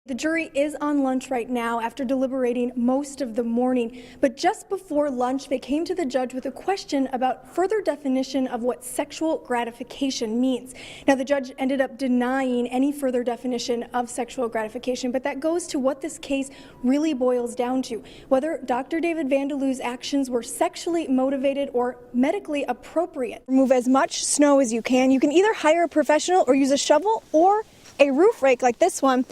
The jury is on lunch right now after deliberating most of the morning, but just before lunch they came to the judge with a question about further definition of what sexual gratification means. Now the judge ended up denying any further definition of sexual gratification, but that goes to what this case really boils down to, whether Dr. David Vandaloo's actions were sexually motivated or medically appropriate. Remove as much snow as you can. You can either hire a professional or use a shovel or a roof rake like this one.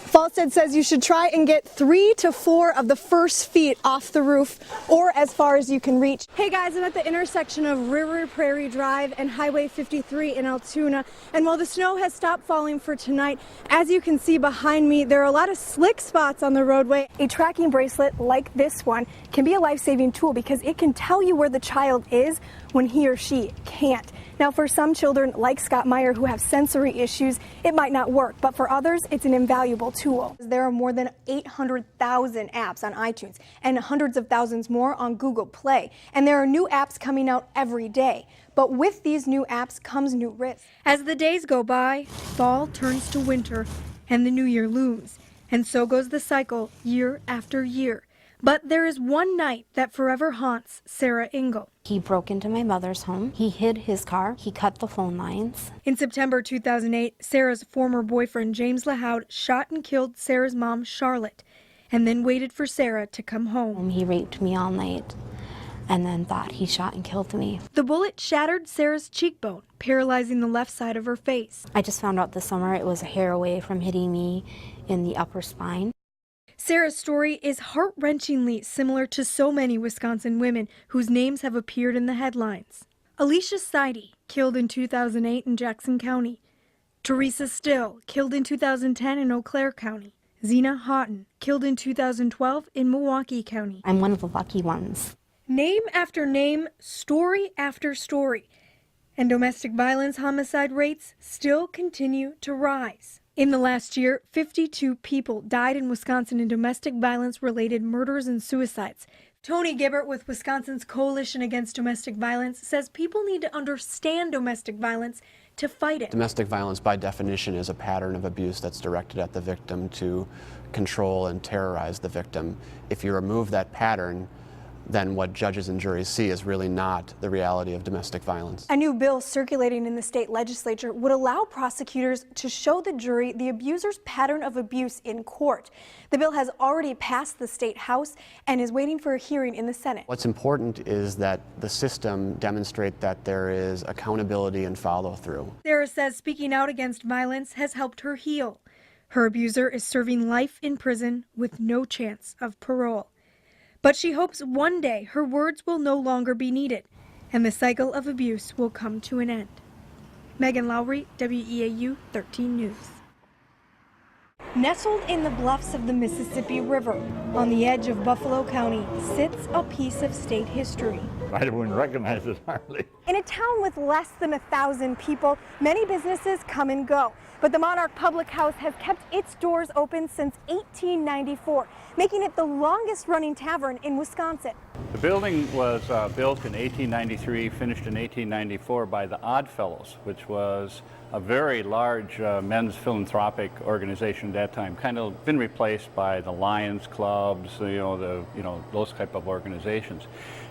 Falstead says you should try and get 3 to 4 of the first feet off the roof or as far as you can reach. Hey guys, I'm at the intersection of River Prairie Drive and Highway 53 in Altoona, and while the snow has stopped falling for tonight, as you can see behind me, there are a lot of slick spots on the roadway. A tracking bracelet like this one can be a life-saving tool because it can tell you where the child is when he or she can't. Now, for some children, like Scott Meyer, who have sensory issues, it might not work, but for others, it's an invaluable tool. There are more than 800,000 apps on iTunes and hundreds of thousands more on Google Play, and there are new apps coming out every day. But with these new apps comes new risks. As the days go by, fall turns to winter, and the new year looms, and so goes the cycle year after year. But there is one night that forever haunts Sarah Engel. He broke into my mother's home. He hid his car. He cut the phone lines. In September 2008, Sarah's former boyfriend, James LaHoud, shot and killed Sarah's mom, Charlotte, and then waited for Sarah to come home. He raped me all night and then thought he shot and killed me. The bullet shattered Sarah's cheekbone, paralyzing the left side of her face. I just found out this summer it was a hair away from hitting me in the upper spine. Sarah's story is heart-wrenchingly similar to so many Wisconsin women whose names have appeared in the headlines. Alicia Seide, killed in 2008 in Jackson County. Teresa Still, killed in 2010 in Eau Claire County. Zena Houghton, killed in 2012 in Milwaukee County. I'm one of the lucky ones. Name after name, story after story. And domestic violence homicide rates still continue to rise. In the last year, 52 people died in Wisconsin in domestic violence-related murders and suicides. Tony Gibbert with Wisconsin's Coalition Against Domestic Violence says people need to understand domestic violence to fight it. Domestic violence, by definition, is a pattern of abuse that's directed at the victim to control and terrorize the victim. If you remove that pattern, then what judges and juries see is really not the reality of domestic violence. A new bill circulating in the state legislature would allow prosecutors to show the jury the abuser's pattern of abuse in court. The bill has already passed the state house and is waiting for a hearing in the Senate. What's important is that the system demonstrate that there is accountability and follow-through. Sarah says speaking out against violence has helped her heal. Her abuser is serving life in prison with no chance of parole. But she hopes one day her words will no longer be needed and the cycle of abuse will come to an end. Megan Lowry, WEAU 13 News. Nestled in the bluffs of the Mississippi River, on the edge of Buffalo County, sits a piece of state history. I wouldn't recognize it hardly. In a town with less than 1,000 people, many businesses come and go. But the Monarch Public House has kept its doors open since 1894, making it the longest running tavern in Wisconsin. The building was built in 1893, finished in 1894 by the Oddfellows, which was a very large men's philanthropic organization at that time. Kind of been replaced by the Lions clubs, those type of organizations.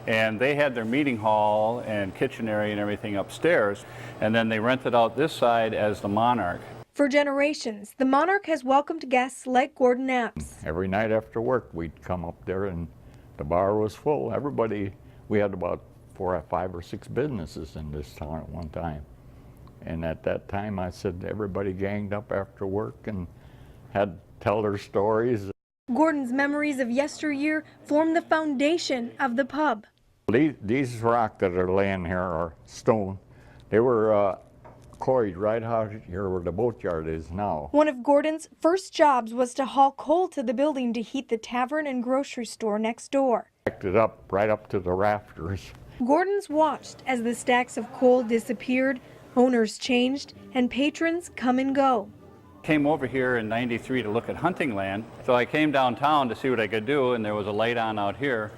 And they had their meeting hall and kitchen area and everything upstairs, and then they rented out this side as the Monarch. For generations, the Monarch has welcomed guests like Gordon Apps. Every night after work, we'd come up there and the bar was full. Everybody, we had about 4 or 5 or 6 businesses in this town at one time. And at that time, I said everybody ganged up after work and had to tell their stories. Gordon's memories of yesteryear form the foundation of the pub. These rock that are laying here are stone. They were quarried right out here where the boatyard is now. One of Gordon's first jobs was to haul coal to the building to heat the tavern and grocery store next door. Backed it up right up to the rafters. Gordon's watched as the stacks of coal disappeared, owners changed, and patrons come and go. Came over here in '93 to look at hunting land, so I came downtown to see what I could do, and there was a light on out here,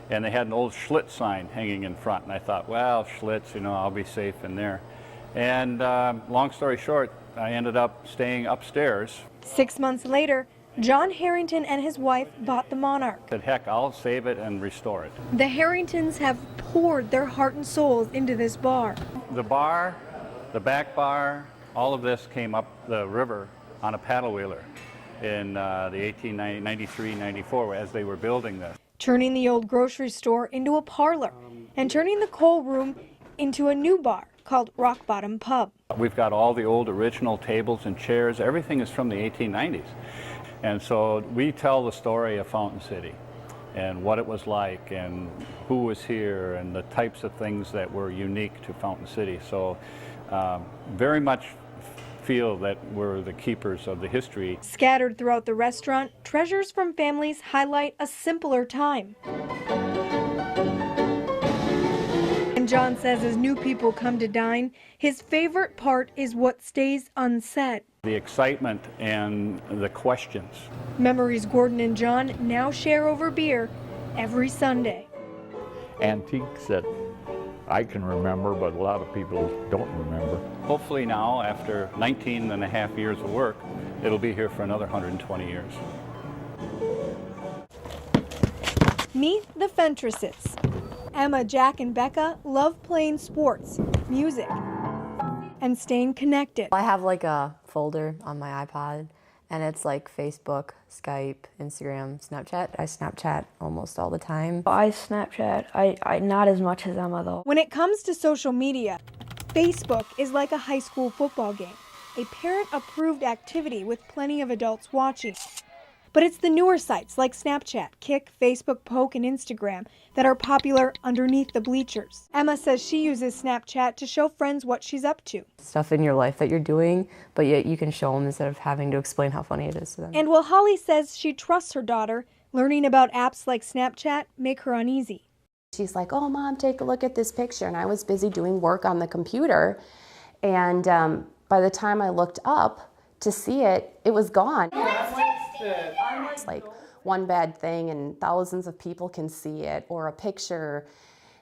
and they had an old Schlitz sign hanging in front, and I thought, well, Schlitz, I'll be safe in there. And long story short, I ended up staying upstairs. 6 months later, John Harrington and his wife bought the Monarch. Said, heck, I'll save it and restore it. The Harringtons have poured their heart and souls into this bar. The bar, the back bar, all of this came up the river on a paddle wheeler in the 1893-94 as they were building this. Turning the old grocery store into a parlor and turning the coal room into a new bar called Rock Bottom Pub. We've got all the old original tables and chairs. Everything is from the 1890s. And so we tell the story of Fountain City and what it was like and who was here and the types of things that were unique to Fountain City. So very much feel that we're the keepers of the history. Scattered throughout the restaurant, treasures from families highlight a simpler time. And John says as new people come to dine, his favorite part is what stays unsaid. The excitement and the questions. Memories Gordon and John now share over beer every Sunday. Antiques that I can remember, but a lot of people don't remember. Hopefully now, after 19 and a half years of work, it'll be here for another 120 years. Meet the Fentresses. Emma, Jack, and Becca love playing sports, music, and staying connected. I have like a folder on my iPod, and it's like Facebook, Skype, Instagram, Snapchat. I Snapchat almost all the time. I Snapchat. I not as much as Emma though. When it comes to social media, Facebook is like a high school football game, a parent-approved activity with plenty of adults watching. But it's the newer sites like Snapchat, Kik, Facebook, Poke, and Instagram that are popular underneath the bleachers. Emma says she uses Snapchat to show friends what she's up to. Stuff in your life that you're doing, but yet you can show them instead of having to explain how funny it is to them. And while Holly says she trusts her daughter, learning about apps like Snapchat make her uneasy. She's like, oh, Mom, take a look at this picture. And I was busy doing work on the computer. And by the time I looked up to see it, it was gone. It's like one bad thing and thousands of people can see it, or a picture,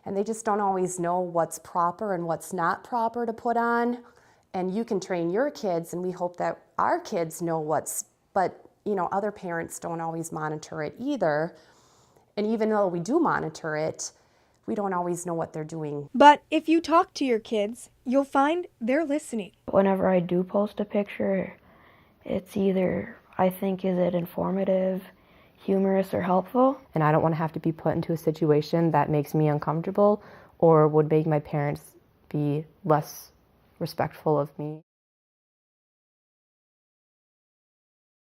and they just don't always know what's proper and what's not proper to put on. And you can train your kids, and we hope that our kids know but you know, other parents don't always monitor it either. And even though we do monitor it, we don't always know what they're doing. But if you talk to your kids, you'll find they're listening. Whenever I do post a picture, it's either I think, is it informative, humorous, or helpful? And I don't want to have to be put into a situation that makes me uncomfortable or would make my parents be less respectful of me.